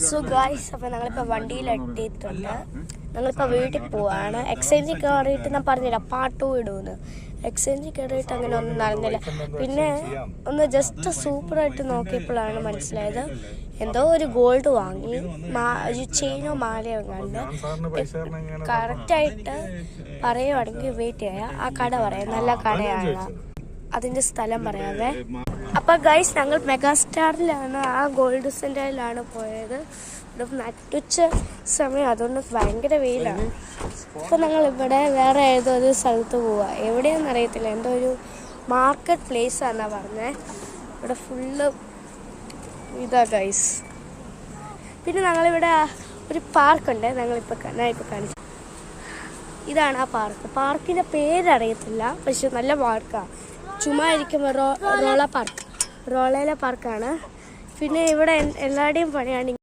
So guys, അപ്പോൾ ഞങ്ങളിപ്പോൾ വണ്ടിയിലെത്തിയിട്ടുണ്ട്. ഞങ്ങളിപ്പോൾ വീട്ടിൽ പോവാണ്. എക്സ്ചേഞ്ചിൽ കയറിയിട്ട് ഞാൻ പറഞ്ഞില്ല പാട്ടും ഇടുമെന്ന്. എക്സ്ചേഞ്ചിൽ കയറിയിട്ട് അങ്ങനെ ഒന്നും നടന്നില്ല. പിന്നെ ഒന്ന് ജസ്റ്റ് സൂപ്പറായിട്ട് നോക്കിയപ്പോഴാണ് മനസ്സിലായത് എന്തോ ഒരു ഗോൾഡ് വാങ്ങി, ഒരു ചെയിനോ മാലയോ കണ്ട്. കറക്റ്റായിട്ട് പറയുവാണെങ്കിൽ വെയിറ്റ് ചെയ്യാം. ആ കട പറയാം, നല്ല കടയാണ്, അതിൻ്റെ സ്ഥലം പറയാവേ. അപ്പോൾ ഗൈസ്, ഞങ്ങൾ മെഗാസ്റ്റാറിലാണ്, ആ ഗോൾഡ് സെൻ്ററിലാണ് പോയത്. ഇവിടെ നട്ടുച്ച സമയം, അതുകൊണ്ട് ഭയങ്കര വെയിലാണ്. അപ്പോൾ ഞങ്ങളിവിടെ വേറെ ഏതോ ഒരു സ്ഥലത്ത് പോവുക. എവിടെയാണെന്ന് അറിയത്തില്ല, എന്തോ ഒരു മാർക്കറ്റ് പ്ലേസ് ആണെന്നാണ് പറഞ്ഞത്. ഇവിടെ ഫുള്ള് ഇതാ ഗൈസ്. പിന്നെ ഞങ്ങളിവിടെ ഒരു പാർക്കുണ്ട്, ഞാൻ ഇപ്പോൾ കാണിച്ചു. ഇതാണ് ആ പാർക്ക്. പാർക്കിൻ്റെ പേരറിയത്തില്ല, പക്ഷെ നല്ല പാർക്കാണ്. ചുമ്മാ ഇരിക്കുമ്പോൾ റോള പാർക്ക്, റോളയിലെ പാർക്കാണ്. പിന്നെ ഇവിടെ എല്ലാവരുടെയും പണിയാണ്